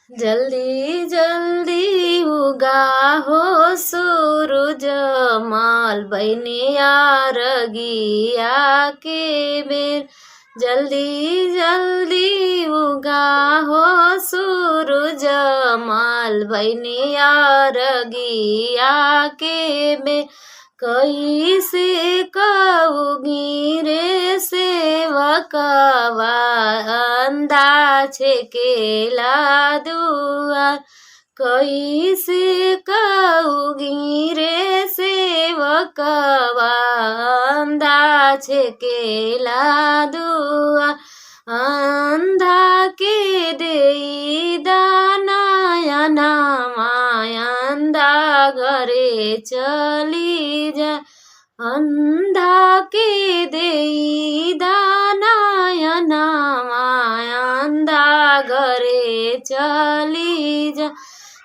जल्दी जल्दी उगा हो सूरज माल बनिया रगिया के बेर। जल्दी जल्दी उगा हो सूरज माल बनिया रगिया के बेर। कैसे कहूँगी रे सेवकवा अंधा छेकेला दुआर। कैसे कहूँगी रे सेवकवा अंधा छेकेला दुआर। अंधा के देई दानाया नामाया अंधा घरे चली जा। अंधा के देई दानाया नामाया अंधा घरे चली जा।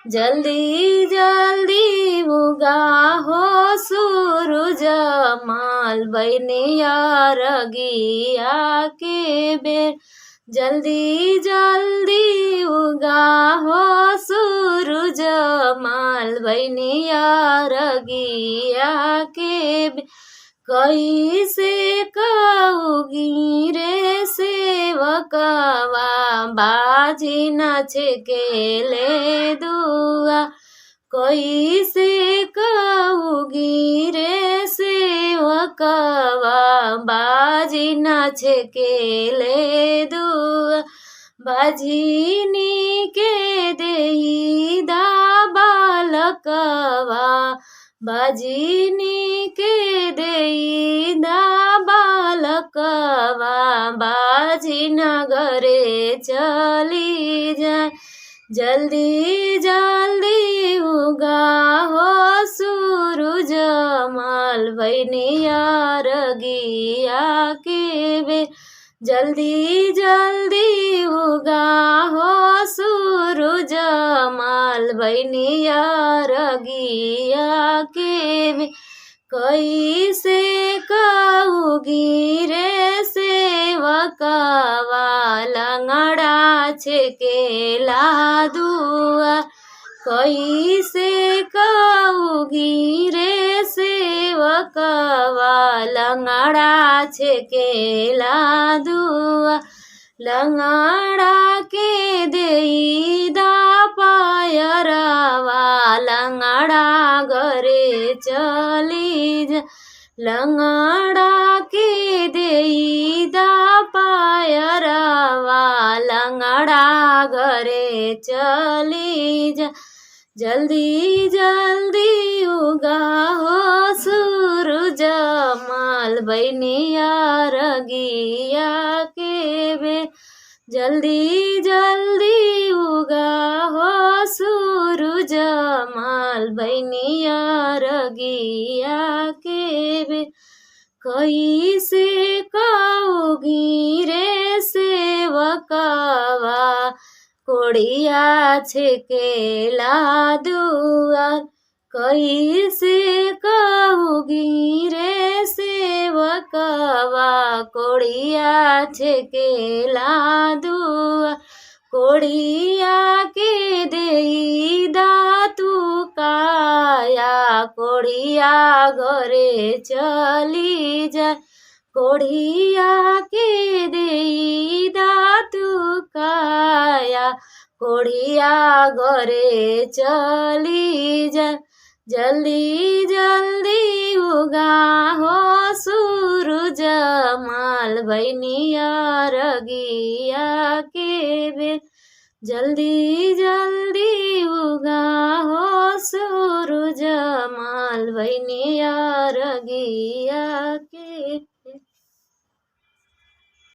जल्दी जल्दी उगा हो सूरज माल बनिया रगिया के बेर। जल्दी जल्दी उगा हो सूरज माल बनिया रगिया के बेर। कैसे कहूँगी रे सेवकवा बाजी न छेकेले दुआ। कैसे कहूँगी रे सेवकवा बाजी न छेकेले दुआ। बाजिनी के देई दा बालकवा बाजिनी के देई दा बालकवा बाजी नगरे चली जाए। जल्दी जल्दी उगा हो सूरज माल बनिया रगिया के बेर। जल्दी जल्दी उगा हो सूरज माल बनिया रगिया के बेर। कैसे कहूँगी रे सेवकवा लंगड़ा छेकेला दुआ। कैसे कहूँगी रे सेवकवा लंगड़ा छेकेला दुआ। लंगड़ा के देई दा पायरवा लंगड़ा घरे चली जा। लंगड़ा के देई दा पायरवा लंगड़ा घरे चली जा। जल्दी जल्दी उगा हो सूरज माल बनिया रगिया के बेर। जल्दी जल्दी उगा हो सूरज माल बनिया रगिया के बेर। कैसे कहूँगी रे सेवकवा कोड़िया छेकेला दुआर। कैसे कहूँगी रे सेवकवा कोड़िया छेकेला दुआर। कोड़िया के देई दातु काया कोड़िया घरे चली जाए। कोड़िया के देई दातु काया कोड़िया घरे चली जाए। जल्दी जल्दी उगा हो सूरज माल बनिया रगिया के बेर। जल्दी जल्दी उगा हो सूरज माल बनिया रगिया